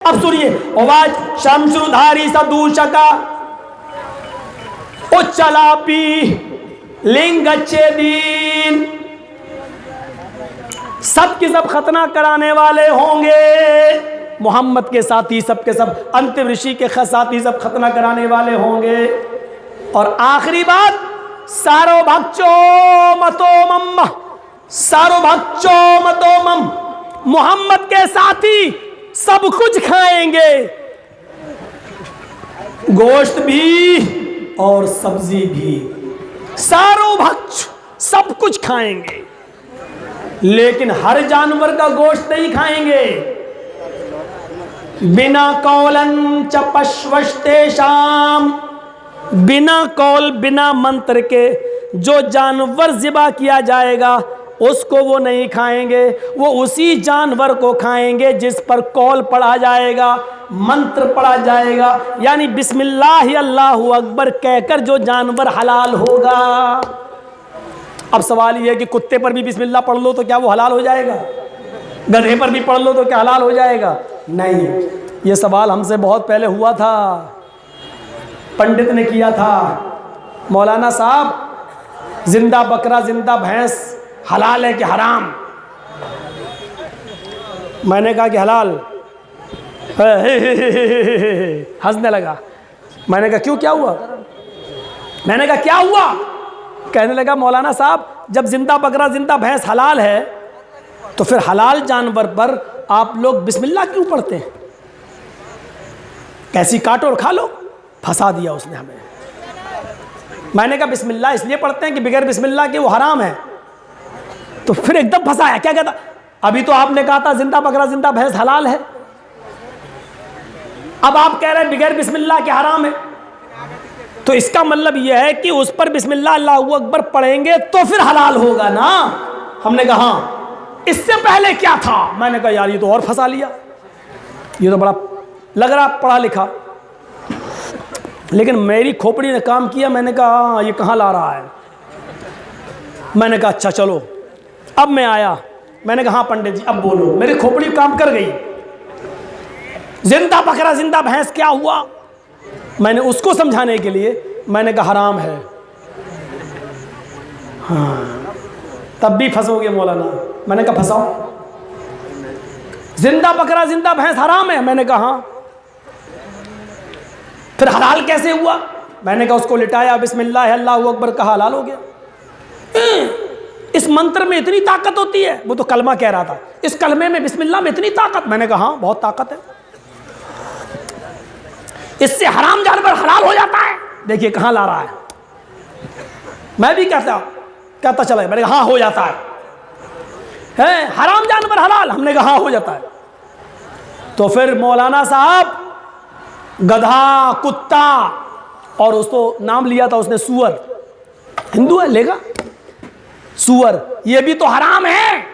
अब सुनिए, वाच शमश्रुधारी सदूषका उच्चलापी लिंगच्छेदीन, सब के सब खतना कराने वाले होंगे। मोहम्मद के साथी सब के सब, अंतिम ऋषि के साथी सब खतना कराने वाले होंगे। और आखिरी बात, सारो भक्षो मतो मम, सारो भक्षो मतो मम, मोहम्मद के साथी सब कुछ खाएंगे, गोश्त भी और सब्जी भी, सारो भक्ष सब कुछ खाएंगे, लेकिन हर जानवर का गोश्त नहीं खाएंगे। बिना कौलन च पश्वस्तेषाम, बिना कौल बिना मंत्र के जो जानवर ज़िबा किया जाएगा उसको वो नहीं खाएंगे, वो उसी जानवर को खाएंगे जिस पर कौल पढ़ा जाएगा, मंत्र पढ़ा जाएगा, यानी बिस्मिल्लाह अल्लाहु अकबर कहकर जो जानवर हलाल होगा। अब सवाल ये है कि कुत्ते पर भी बिस्मिल्लाह पढ़ लो तो क्या वो हलाल हो जाएगा? गधे पर भी पढ़ लो तो क्या हलाल हो जाएगा? नहीं। ये सवाल हमसे बहुत पहले हुआ था, पंडित ने किया था, मौलाना साहब जिंदा बकरा जिंदा भैंस हलाल है कि हराम? मैंने कहा कि हलाल। हंसने लगा। मैंने कहा क्यों, क्या हुआ? मैंने कहा क्या हुआ? कहने लगा मौलाना साहब जब जिंदा बकरा जिंदा भैंस हलाल है तो फिर हलाल जानवर पर आप लोग बिस्मिल्लाह क्यों पढ़ते हैं? कैसी काटो और खा लो। फंसा दिया उसने हमें। मैंने कहा बिस्मिल्लाह इसलिए पढ़ते हैं कि बगैर बिस्मिल्लाह के वो हराम है। तो फिर एकदम फंसाया। क्या कहता? अभी तो आपने कहा था जिंदा बकरा जिंदा भैंस हलाल है, अब आप कह रहे हैं बगैर बिस्मिल्लाह के हराम है। तो इसका मतलब यह है कि उस पर बिस्मिल्लाह अल्लाहु अकबर पढ़ेंगे तो फिर हलाल होगा ना? हमने कहा हाँ। इससे पहले क्या था? मैंने कहा यार ये तो और फंसा लिया, ये तो बड़ा लग रहा पढ़ा लिखा। लेकिन मेरी खोपड़ी ने काम किया। मैंने कहा हाँ ये कहाँ ला रहा है? मैंने कहा अच्छा चलो। अब मैं आया, मैंने कहा हाँ पंडित जी अब बोलो। मेरी खोपड़ी काम कर गई। जिंदा बकरा जिंदा भैंस क्या हुआ? मैंने उसको समझाने के लिए मैंने कहा हराम है। हाँ तब भी फंसोगे मौलाना। मैंने कहा फंसाओ। जिंदा बकरा जिंदा भैंस हराम है? मैंने कहा हाँ। फिर हलाल कैसे हुआ? मैंने कहा उसको लिटाया, बिस्मिल्लाह अल्लाहु अकबर कहा, हलाल हो गया। इस मंत्र में इतनी ताकत होती है? वो तो कलमा कह रहा था, इस कलमे में बिस्मिल्लाह में इतनी ताकत? मैंने कहा हाँ बहुत ताकत है, इससे हराम जानवर हलाल हो जाता है। देखिए कहां ला रहा है। मैं भी कहता चला। मैंने कहा हाँ हो जाता है हराम जानवर हलाल? हमने कहा हाँ हो जाता है। तो फिर मौलाना साहब गधा कुत्ता और उसको नाम लिया था उसने सूअर, हिंदू है लेगा सूअर, ये भी तो हराम है।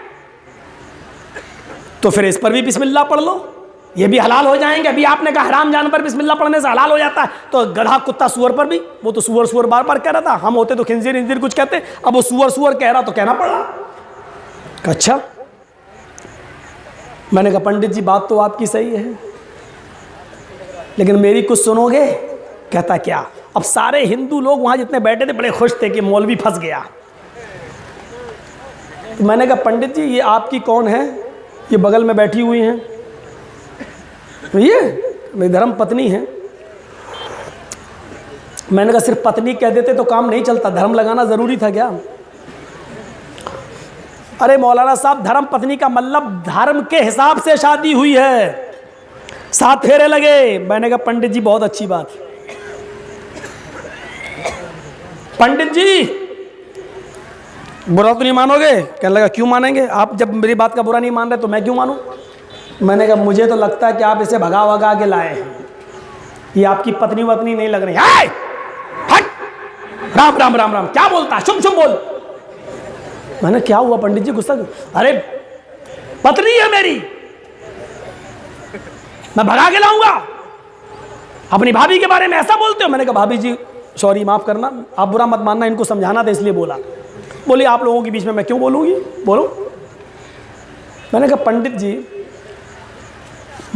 तो फिर इस पर भी बिस्मिल्लाह पढ़ लो, ये भी हलाल हो जाएंगे। अभी आपने कहा हराम जानवर बिस्मिल्लाह पढ़ने से हलाल हो जाता है, तो गधा कुत्ता सूअर पर भी? वो तो सूअर सूअर बार बार कह रहा था, हम होते तो खिंजीर इंजीर कुछ कहते, अब वो सूअर सूअर कह रहा तो कहना पड़ा। अच्छा मैंने कहा पंडित जी बात तो आपकी सही है, लेकिन मेरी कुछ सुनोगे? कहता क्या? अब सारे हिंदू लोग वहां जितने बैठे थे बड़े खुश थे कि मौलवी फंस गया। तो मैंने कहा पंडित जी ये आपकी कौन है? ये बगल में बैठी हुई हैं, ये मेरी धर्म पत्नी है। मैंने कहा सिर्फ पत्नी कह देते तो काम नहीं चलता, धर्म लगाना जरूरी था क्या? अरे मौलाना साहब धर्म पत्नी का मतलब धर्म के हिसाब से शादी हुई है, 7 फेरे लगे। मैंने कहा पंडित जी बहुत अच्छी बात। पंडित जी बुरा तो नहीं मानोगे? कहने लगा क्यों मानेंगे, आप जब मेरी बात का बुरा नहीं मान रहे तो मैं क्यों मानूं? मैंने कहा मुझे तो लगता है कि आप इसे भगा भगा के लाए हैं, ये आपकी पत्नी वत्नी नहीं लग रही। हट! राम राम राम राम क्या बोलता है, शुभ शुभ बोल। मैंने क्या हुआ पंडित जी गुस्सा? अरे पत्नी है मेरी, मैं भगा के लाऊंगा? अपनी भाभी के बारे में ऐसा बोलते हो? मैंने कहा भाभी जी सॉरी माफ करना, आप बुरा मत मानना, इनको समझाना था इसलिए बोला। बोली आप लोगों के बीच में मैं क्यों बोलूंगी, बोलो। मैंने कहा पंडित जी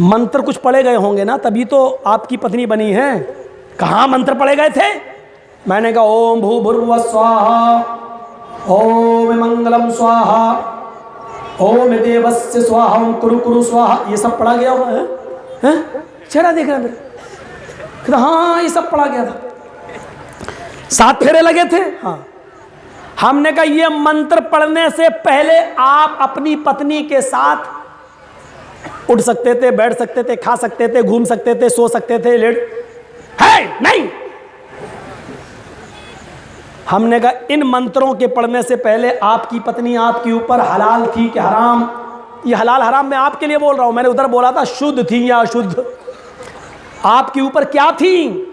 मंत्र कुछ पढ़े गए होंगे ना, तभी तो आपकी पत्नी बनी है। कहाँ मंत्र पढ़े गए थे? मैंने कहा ओम भूर्भुवः स्वाहा, ओम मंगलम स्वाहा, ओम देवस्य स्वाहा, ओम कुरु कुरु स्वाहा, ये सब पढ़ा गया हुआ है? चेहरा देख रहा है मेरा, हाँ ये सब पढ़ा गया था। 7 फेरे लगे थे। हाँ, हमने कहा ये मंत्र पढ़ने से पहले आप अपनी पत्नी के साथ उठ सकते थे, बैठ सकते थे, खा सकते थे, घूम सकते थे, सो सकते थे, लेट है नहीं। हमने कहा इन मंत्रों के पढ़ने से पहले आपकी पत्नी आपके ऊपर हलाल थी कि हराम? ये हलाल हराम मैं आपके लिए बोल रहा हूं, मैंने उधर बोला था शुद्ध थी या अशुद्ध। आपके ऊपर क्या थी?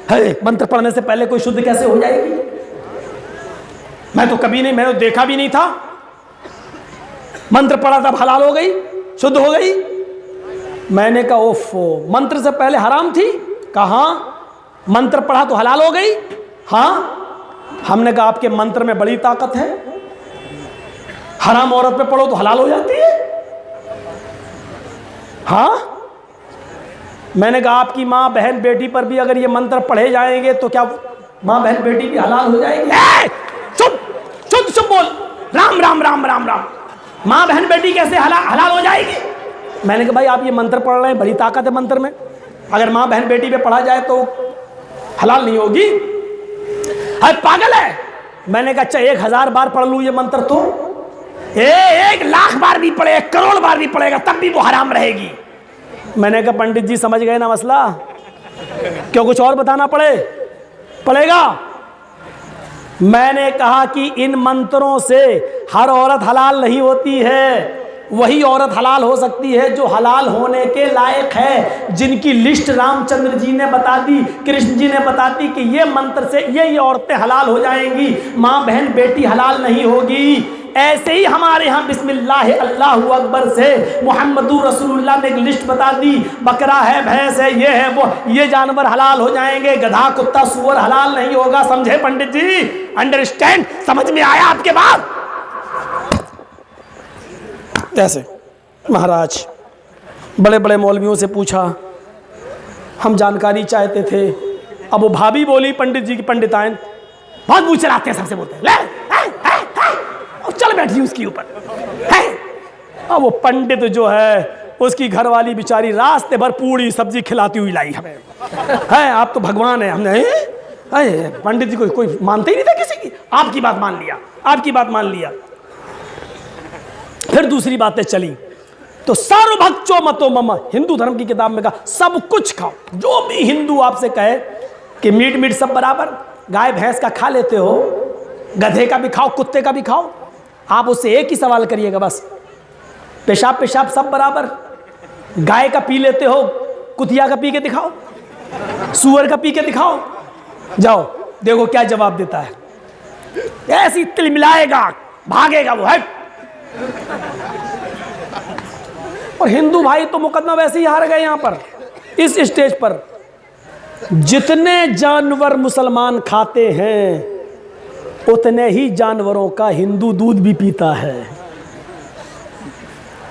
है मंत्र पढ़ने से पहले कोई शुद्ध कैसे हो जाएगी? मैं तो कभी नहीं, मैंने देखा भी नहीं था। मंत्र पढ़ा तब हलाल हो गई, शुद्ध हो गई। मैंने कहा ओफो, मंत्र से पहले हराम थी? कहा मंत्र पढ़ा तो हलाल हो गई? हाँ। हमने कहा आपके मंत्र में बड़ी ताकत है, हराम औरत पे पढ़ो तो हलाल हो जाती है। हाँ। मैंने कहा आपकी माँ बहन बेटी पर भी अगर ये मंत्र पढ़े जाएंगे तो क्या माँ बहन बेटी भी हलाल हो जाएगी? चुप चुप चुप बोल, राम राम राम राम राम। माँ बहन बेटी कैसे हलाल हो जाएगी? मैंने कहा भाई आप ये मंत्र पढ़ रहे हैं, बड़ी ताकत है मंत्र में, अगर माँ बहन बेटी पे पढ़ा जाए तो हलाल नहीं होगी? अरे पागल है। मैंने कहा अच्छा 1000 बार पढ़ लूं ये मंत्र तो 1,00,000 बार भी पढ़े, 1 करोड़ बार भी पढ़ेगा तब भी वो हराम रहेगी। मैंने कहा पंडित जी समझ गए ना मसला, क्यों कुछ और बताना पड़ेगा? मैंने कहा कि इन मंत्रों से हर औरत हलाल नहीं होती है, वही औरत हलाल हो सकती है जो हलाल होने के लायक है, जिनकी लिस्ट रामचंद्र जी ने बता दी, कृष्ण जी ने बता दी कि ये मंत्र से ये औरतें हलाल हो जाएंगी, माँ बहन बेटी हलाल नहीं होगी। ऐसे ही हमारे यहाँ बिस्मिल्लाह अल्लाहु अकबर से मुहम्मदुर रसूलुल्लाह ने एक लिस्ट बता दी, बकरा है, भैंस है, ये है वो, ये जानवर हलाल हो जाएंगे, गधा कुत्ता सूअर हलाल नहीं होगा। समझे पंडित जी? अंडरस्टैंड? समझ में आया आपके बात? कैसे महाराज बड़े बड़े मौलवियों से पूछा, हम जानकारी चाहते थे। अब वो भाभी बोली पंडित जी की पंडिताइन बहुत मुँह चलाते हैं, सबसे बोलते हैं ले चल बैठी उसके ऊपर है। अब वो पंडित जो है उसकी घरवाली बेचारी रास्ते भर पूरी सब्जी खिलाती हुई लाई हमें, है आप तो भगवान है। हमने पंडित जी को कोई मानते ही नहीं था किसी की, आपकी बात मान लिया, आपकी बात मान लिया। फिर दूसरी बातें चली तो सर्वभक्षो मतो मम, हिंदू धर्म की किताब में कहा सब कुछ खाओ, जो भी हिंदू आपसे कहे कि मीट सब बराबर, गाय भैंस का खा लेते हो, गधे का भी खाओ, कुत्ते का भी खाओ, आप उससे एक ही सवाल करिएगा बस, पेशाब सब बराबर, गाय का पी लेते हो, कुतिया का पी के दिखाओ, सूअर का पी के दिखाओ, जाओ देखो क्या जवाब देता है। ऐसी तिलमिलाएगा, भागेगा वो है। और हिंदू भाई तो मुकदमा वैसे ही हार गए यहां पर, इस स्टेज पर। जितने जानवर मुसलमान खाते हैं उतने ही जानवरों का हिंदू दूध भी पीता है।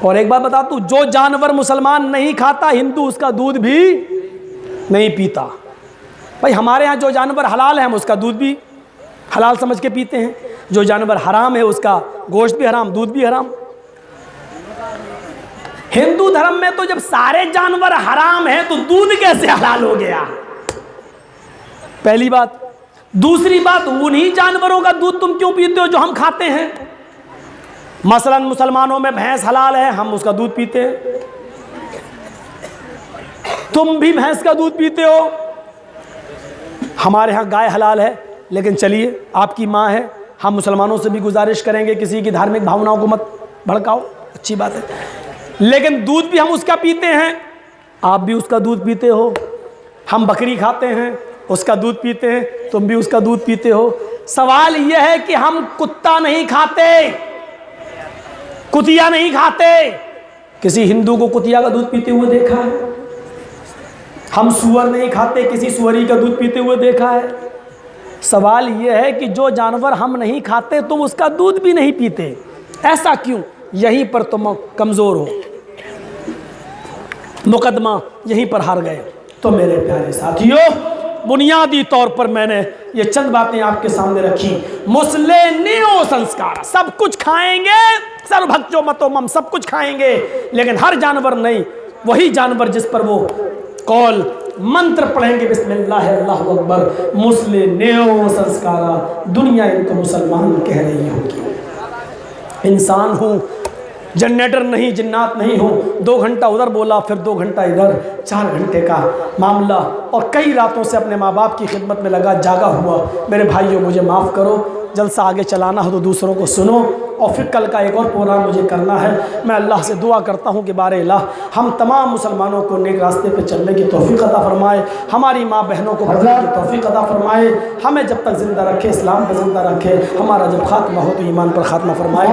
और एक बात बता दूं, जो जानवर मुसलमान नहीं खाता हिंदू उसका दूध भी नहीं पीता। भाई हमारे यहाँ जो जानवर हलाल है हम उसका दूध भी हलाल समझ के पीते हैं, जो जानवर हराम है उसका गोश्त भी हराम, दूध भी हराम। हिंदू धर्म में तो जब सारे जानवर हराम हैं तो दूध कैसे हलाल हो गया? पहली बात। दूसरी बात, उन्हीं जानवरों का दूध तुम क्यों पीते हो जो हम खाते हैं? मसलन मुसलमानों में भैंस हलाल है, हम उसका दूध पीते हैं, तुम भी भैंस का दूध पीते हो। हमारे यहाँ गाय हलाल है, लेकिन चलिए आपकी माँ है, हम मुसलमानों से भी गुजारिश करेंगे किसी की धार्मिक भावनाओं को मत भड़काओ, अच्छी बात है, लेकिन दूध भी हम उसका पीते हैं, आप भी उसका दूध पीते हो। हम बकरी खाते हैं, उसका दूध पीते हैं, तुम भी उसका दूध पीते हो। सवाल यह है कि हम कुत्ता नहीं खाते, कुतिया नहीं खाते। किसी हिंदू को कुतिया का दूध पीते हुए देखा है? हम सुअर नहीं खाते, किसी सुअरी का दूध पीते हुए देखा है? सवाल यह है कि जो जानवर हम नहीं खाते तुम उसका दूध भी नहीं पीते, ऐसा क्यों? यहीं पर तुम कमज़ोर हो। मुकदमा यहीं पर हार गए। तो मेरे प्यारे साथियों, बुनियादी तौर पर मैंने ये चंद बातें आपके सामने रखी। मुस्ले नेओ संस्कार, सब कुछ खाएंगे, सर्वभक्षो मतो मम, सब कुछ खाएंगे, लेकिन हर जानवर नहीं, वही जानवर जिस पर वो कौल मंत्र पढ़ेंगे बिस्मिल्लाह अल्लाहु अकबर, मुस्ले नेओ संस्कारा, दुनिया इनको मुसलमान कह रही होगी। इंसान हूँ, जनरेटर नहीं, जिन्नात नहीं हूँ। 2 घंटा उधर बोला, फिर 2 घंटा इधर, 4 घंटे का मामला, और कई रातों से अपने माँ बाप की खिदमत में लगा, जागा हुआ। मेरे भाइयों, मुझे माफ़ करो, जलसा आगे चलाना हो तो दूसरों को सुनो, और फिर कल का एक और प्रोग्राम मुझे करना है। मैं अल्लाह से दुआ करता हूँ कि बारे अल्लाह हम तमाम मुसलमानों को नेक रास्ते पर चलने की तौफीक अता फरमाए, हमारी माँ बहनों को पढ़ने की तौफीक अता फरमाए, हमें जब तक ज़िंदा रखे, इस्लाम पर ज़िंदा रखे, हमारा जब खात्मा हो तो ईमान पर खात्मा फरमाए।